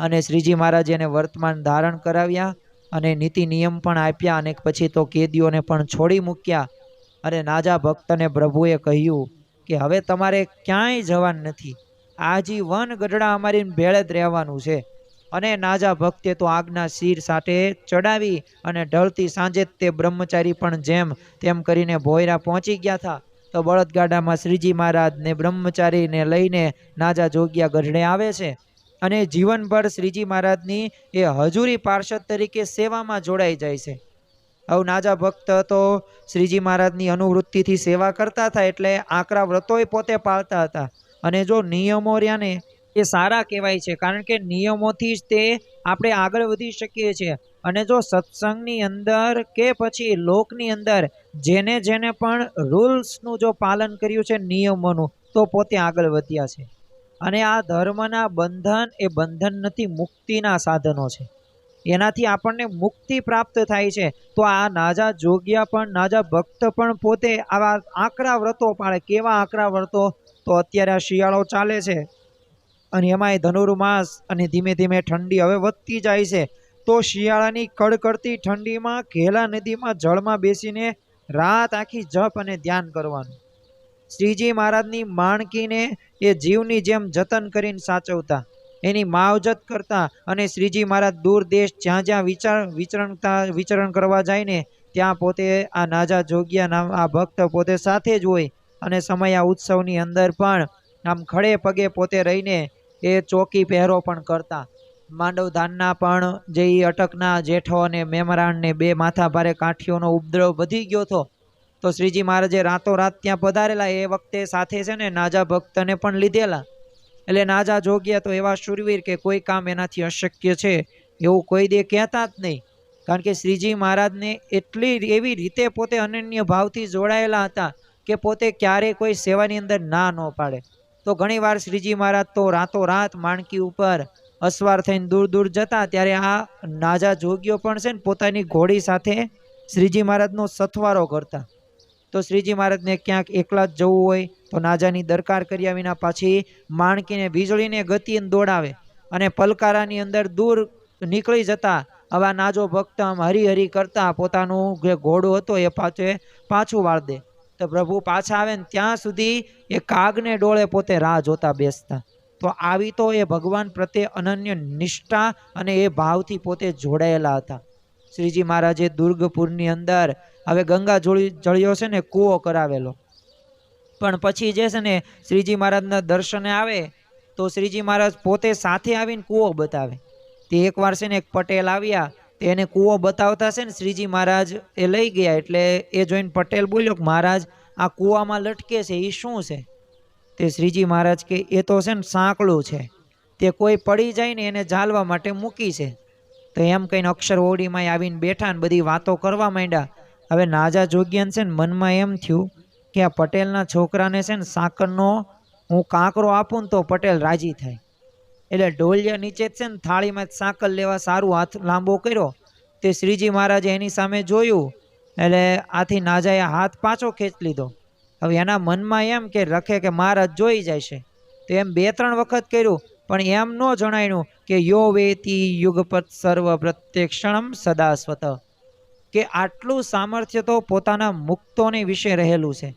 અને શ્રીજી મહારાજે એને વર્તમાન ધારણ કરાવ્યા અને નીતિ નિયમ પણ આપ્યા અને પછી તો કેદીઓને પણ છોડી મૂક્યા. અને નાજા ભક્તને પ્રભુએ કહ્યું કે હવે તમારે ક્યાંય જવાનું નથી, આજીવન ગઢડા અમારી ભેળે જ રહેવાનું છે. અને નાજા ભક્તે તો આગના શીર સાથે ચડાવી અને ઢળતી સાંજે તે બ્રહ્મચારી પણ જેમ તેમ કરીને ભોયરા પહોંચી ગયા હતા. તો બળદગાડામાં શ્રીજી મહારાજ ને બ્રહ્મચારીને લઈને નાજા જોગ્યા ગઢડે આવે છે અને જીવનભર શ્રીજી મહારાજની એ હજુરી પાર્ષદ તરીકે સેવામાં જોડાઈ જાય છે. હવે નાજા ભક્ત તો શ્રીજી મહારાજની અનુવૃત્તિથી સેવા કરતા હતા એટલે આકરા વ્રતોય પોતે પાળતા હતા. અને જો નિયમો રહ્યા ને એ સારા કહેવાય છે, કારણ કે નિયમોથી જ તે આપણે આગળ વધી શકીએ છીએ. અને જો સત્સંગની અંદર કે પછી લોકની અંદર જેને જેને પણ રૂલ્સનું જો પાલન કર્યું છે નિયમોનું, તો પોતે આગળ વધ્યા છે. અને આ ધર્મના બંધન એ બંધન નથી, મુક્તિના સાધનો છે. એનાથી આપણને મુક્તિ પ્રાપ્ત થાય છે. તો આ નાજા જોગ્યા પણ, નાજા ભક્ત પણ પોતે આવા આકરા વ્રતો પાળે. કેવા આકરા વ્રતો? તો અત્યારે આ શિયાળો ચાલે છે અને એમાંય ધનુર્માસ, અને ધીમે ધીમે ઠંડી હવે વધતી જાય છે. તો શિયાળાની કડકડતી ઠંડીમાં ઘેલા નદીમાં જળમાં બેસીને રાત આખી જપ અને ધ્યાન કરવાનું. શ્રીજી મહારાજની માણકીને એ જીવની જેમ જતન કરીને સાચવતા, એની માવજત કરતા. અને શ્રીજી મહારાજ દૂર દેશ જ્યાં જ્યાં વિચરણ કરવા જાય ને ત્યાં પોતે આ નાજા જોગ્યા નામ આ ભક્ત પોતે સાથે જ હોય. અને સમય આ ઉત્સવની અંદર પણ આમ ખડે પગે પોતે રહીને એ ચોકી પહેરો પણ કરતા. માંડવધાનના પણ જે અટકના જેઠો અને મેમરાણ ને બે માથા ભારે કાઠીઓનો ઉપદ્રવ વધી ગયો હતો. તો શ્રીજી મહારાજે રાતોરાત ત્યાં પધારેલા. એ વખતે સાથે છે ને નાજા ભક્તને પણ લીધેલા. એટલે નાજા જોગ્યા તો એવા શૂરવીર કે કોઈ કામ એનાથી અશક્ય છે એવું કોઈ દે કહેતા જ નહીં. કારણ કે શ્રીજી મહારાજને એટલી એવી રીતે પોતે અનન્ય ભાવથી જોડાયેલા હતા કે પોતે ક્યારેય કોઈ સેવાની અંદર ના ન પાડે. તો ઘણીવાર શ્રીજી મહારાજ તો રાતોરાત માણકી ઉપર અસવાર થઈને દૂર દૂર જતા, ત્યારે આ નાજા જોગ્યો પણ છે ને પોતાની ઘોડી સાથે શ્રીજી મહારાજનો સથવારો કરતા. તો શ્રીજી મહારાજને ક્યાંક એકલા જ જવું હોય તો નાજાની દરકાર કર્યા વિના પાછી માણકીને વીજળીને ગતિએ દોડાવે અને પલકારાની અંદર દૂર નીકળી જતા. આવા નાજો ભક્ત આમ હરી કરતા પોતાનું જે ઘોડું હતો એ પાછું વાળ દે. તો પ્રભુ પાછા આવે ને ત્યાં સુધી એ કાગને ડોળે પોતે રાહ જોતા બેસતા. તો આવી તો એ ભગવાન પ્રત્યે અનન્ય નિષ્ઠા અને એ ભાવથી પોતે જોડાયેલા હતા. શ્રીજી મહારાજે દુર્ગપુરની અંદર હવે ગંગા જળિયો છે ને કૂવો કરાવેલો. પણ પછી જે છે ને શ્રીજી મહારાજના દર્શને આવે તો શ્રીજી મહારાજ પોતે સાથે આવીને કૂવો બતાવે. તે એકવાર છે ને એક પટેલ આવ્યા, એને કૂવો બતાવતા છે ને શ્રીજી મહારાજ એ લઈ ગયા. એટલે એ જોઈને પટેલ બોલ્યો કે મહારાજ આ કૂવામાં લટકે છે એ શું છે? તે શ્રીજી મહારાજ કે એ તો છે ને સાંકળું છે, તે કોઈ પડી જાય ને એને ઝાલવા માટે મૂકી છે. તો એમ કહીને અક્ષર ઓરડીમાં આવીને બેઠા ને બધી વાતો કરવા માંડ્યા. હવે નાજા જોગ્યાને છે ને મનમાં એમ થયું કે આ પટેલના છોકરાને છે ને સાકરનો હું કાંકરો આપું ને તો પટેલ રાજી થાય. એટલે ઢોલિયા નીચે છે ને થાળીમાં સાકર લેવા સારું હાથ લાંબો કર્યો. તે શ્રીજી મહારાજે એની સામે જોયું એટલે આથી નાજાએ હાથ પાછો ખેંચી લીધો. હવે એના મનમાં એમ કે રખે કે મહારાજ જોઈ જાય છે. તો એમ 2-3 વખત કર્યું પણ એમ ન જણાયું કે યો વેતી યુગપત સર્વ પ્રત્યક્ષણમ સદાસ્વત, કે આટલું સામર્થ્ય તો પોતાના મુક્તોને વિશે રહેલું છે.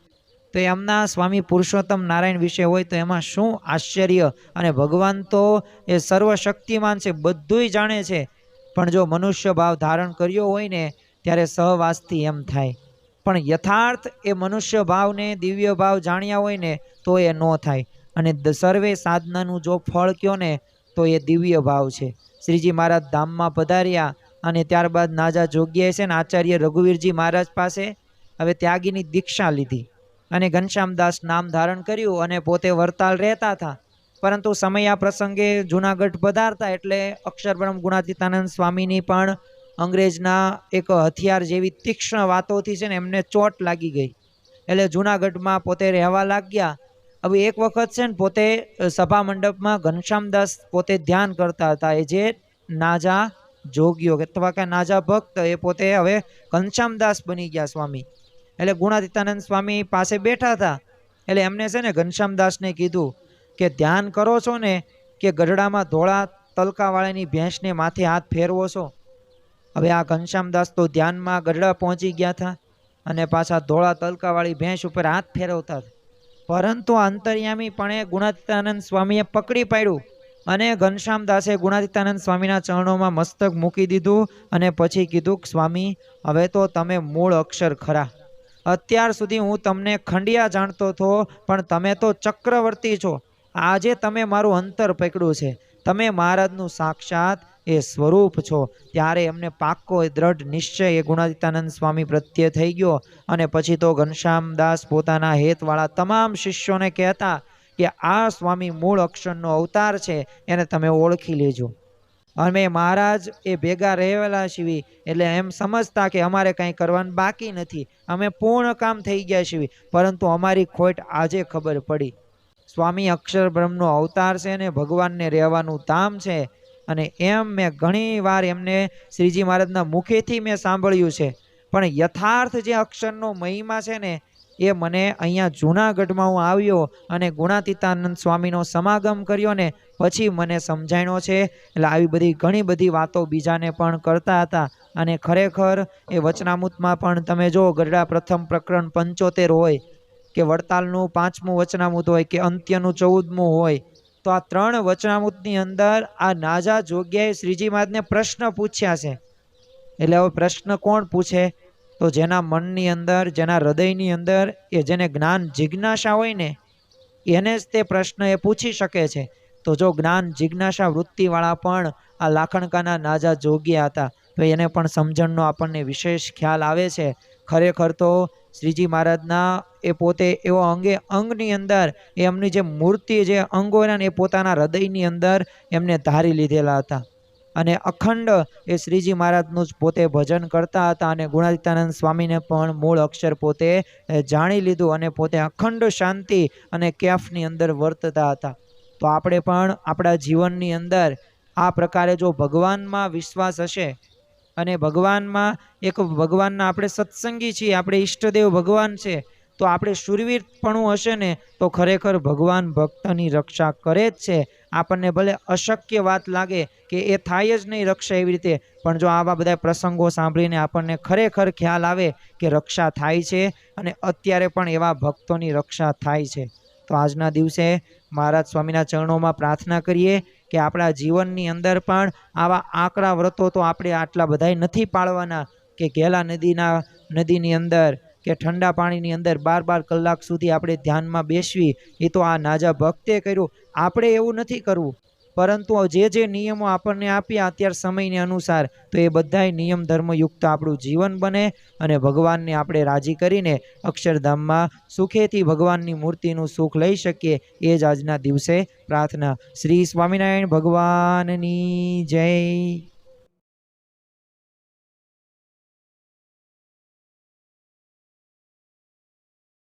તો એમના સ્વામી પુરુષોત્તમ નારાયણ વિશે હોય તો એમાં શું આશ્ચર્ય. અને ભગવાન તો એ સર્વશક્તિમાન છે, બધુંય જાણે છે. પણ જો મનુષ્ય ભાવ ધારણ કર્યો હોય ને ત્યારે સહવાસથી એમ થાય. પણ યથાર્થ એ મનુષ્ય ભાવને દિવ્ય ભાવ જાણ્યા હોય ને તો એ ન થાય. અને સર્વે સાધનાનું જો ફળ કયો ને તો એ દિવ્ય ભાવ છે. શ્રીજી મહારાજ ધામમાં પધાર્યા અને ત્યારબાદ નાજા જોગ્યાએ છે ને આચાર્ય રઘુવીરજી મહારાજ પાસે હવે ત્યાગીની દીક્ષા લીધી અને ઘનશ્યામદાસ નામ ધારણ કર્યું અને પોતે વરતાલ રહેતા હતા. પરંતુ સમયા પ્રસંગે જુનાગઢ પધારતા એટલે અક્ષરબ્રહ્મ ગુણાતીતાનંદ સ્વામીની પણ અંગ્રેજના એક હથિયાર જેવી તીક્ષ્ણ વાતોથી છે ને એમને ચોટ લાગી ગઈ. એટલે જુનાગઢમાં પોતે રહેવા લાગ્યા. હવે એક વખત છે ને પોતે સભા મંડપમાં ઘનશ્યામદાસ પોતે ધ્યાન કરતા હતા. એ જે નાજા જોગ્યો અથવા કે નાજા ભક્ત એ પોતે હવે ઘનશ્યામદાસ બની ગયા સ્વામી. એટલે ગુણાતીતાનંદ સ્વામી પાસે બેઠા હતા. એટલે એમને છે ને ઘનશ્યામદાસને કીધું કે ધ્યાન કરો છો ને કે ગઢડામાં ધોળા તલકાવાળાની ભેંસને માથે હાથ ફેરવો છો? હવે આ ઘનશ્યામદાસ તો ધ્યાનમાં ગઢડા પહોંચી ગયા હતા અને પાછા ધોળા તલકાવાળી ભેંસ ઉપર હાથ ફેરવતા હતા. પરંતુ અંતર્યામીપણે ગુણાતીતાનંદ સ્વામીએ પકડી પાડ્યું અને ઘનશ્યામદાસે ગુણાતીતાનંદ સ્વામીના ચરણોમાં મસ્તક મૂકી દીધું અને પછી કીધું કે સ્વામી હવે તો તમે મૂળ અક્ષર ખરા. અત્યાર સુધી હું તમને ખંડિયા જાણતો હતો પણ તમે તો ચક્રવર્તી છો. આજે તમે મારું અંતર પકડ્યું છે. તમે મહારાજનું સાક્ષાત એ સ્વરૂપ છો. ત્યારે એમને પાક્કો દ્રઢ નિશ્ચય એ ગુણાતીતાનંદ સ્વામી પ્રત્યે થઈ ગયો. અને પછી તો ઘનશ્યામદાસ પોતાના હેતવાળા તમામ શિષ્યોને કહેતા કે આ સ્વામી મૂળ અક્ષરનો અવતાર છે, એને તમે ઓળખી લેજો. અમે મહારાજ એ ભેગા રહેલા છીએ એટલે એમ સમજતા કે અમારે કાંઈ કરવાનું બાકી નથી, અમે પૂર્ણ કામ થઈ ગયા છીએ. પરંતુ અમારી ખોટ આજે ખબર પડી. સ્વામી અક્ષર બ્રહ્મનો અવતાર છે ને ભગવાનને રહેવાનું ધામ છે. અને એમ મેં ઘણી વાર એમને શ્રીજી મહારાજના મુખેથી મેં સાંભળ્યું છે. પણ યથાર્થ જે અક્ષરનો મહિમા છે ને એ મને અહીંયા જૂનાગઢમાં હું આવ્યો અને ગુણાતીતાનંદ સ્વામીનો સમાગમ કર્યો ને પછી મને સમજાણ્યો છે. એટલે આવી બધી ઘણી બધી વાતો બીજાને પણ કરતા હતા. અને ખરેખર એ વચનામૃતમાં પણ તમે જો ગરડા પ્રથમ પ્રકરણ 75 હોય કે વડતાલનું 5મું વચનામૃત હોય કે અંત્યનું 14મું હોય, તો આ 3 વચનામૃતની અંદર આ નાજા જોગ્યાએ શ્રીજી મહારાજને પ્રશ્ન પૂછ્યા છે. એટલે હવે પ્રશ્ન કોણ પૂછે? તો જેના મનની અંદર, જેના હૃદયની અંદર એ જેને જ્ઞાન જિજ્ઞાસા હોય ને એને જ તે પ્રશ્ન એ પૂછી શકે છે. તો જો જ્ઞાન જિજ્ઞાસા વૃત્તિવાળા પણ આ લાખણકાના નાજા જોગ્યા હતા, તો એને પણ સમજણનો આપણને વિશેષ ખ્યાલ આવે છે. ખરેખર તો શ્રીજી મહારાજના એ પોતે એવો અંગની અંદર એમની જે મૂર્તિ, જે અંગો ને એ પોતાના હૃદયની અંદર એમને ધારી લીધેલા હતા. અને અખંડ એ શ્રીજી મહારાજનું જ પોતે ભજન કરતા હતા. અને ગુણાતીતાનંદ સ્વામીને પણ મૂળ અક્ષર પોતે જાણી લીધું અને પોતે અખંડ શાંતિ અને કેફની અંદર વર્તતા હતા. તો આપણે પણ આપણા જીવનની અંદર આ પ્રકારે જો ભગવાનમાં વિશ્વાસ હશે અને ભગવાનના આપણે સત્સંગી છીએ, આપણે ઈષ્ટદેવ ભગવાન છે, તો આપણે શૂરવીરપણું હશે ને તો ખરેખર ભગવાન ભક્તની રક્ષા કરે જ છે. આપણને ભલે અશક્ય વાત લાગે કે એ થાય જ નહીં રક્ષા એવી રીતે, પણ જો આવા બધા પ્રસંગો સાંભળીને આપણને ખરેખર ખ્યાલ આવે કે રક્ષા થાય છે અને અત્યારે પણ એવા ભક્તોની રક્ષા થાય છે. તો આજના દિવસે મહારાજ સ્વામીના ચરણોમાં પ્રાર્થના કરીએ કે આપણા જીવનની અંદર પણ આવા આકરા વ્રતો તો આપણે આટલા બધાય નથી પાળવાના કે ઘેલા નદીની અંદર કે ઠંડા પાણીની અંદર 12 કલાક સુધી આપણે ધ્યાનમાં બેસવી. એ તો આ નાજા ભક્તે કર્યું, આપણે એવું નથી કરવું. પરંતુ જે નિયમો આપણને આપ્યા અત્યાર સમયને અનુસાર, તો એ બધાય નિયમ ધર્મયુક્ત આપણું જીવન બને અને ભગવાનને આપણે રાજી કરીને અક્ષરધામમાં સુખેથી ભગવાનની મૂર્તિનું સુખ લઈ શકીએ. એ જ આજના દિવસે પ્રાર્થના. શ્રી સ્વામિનારાયણ ભગવાનની જય.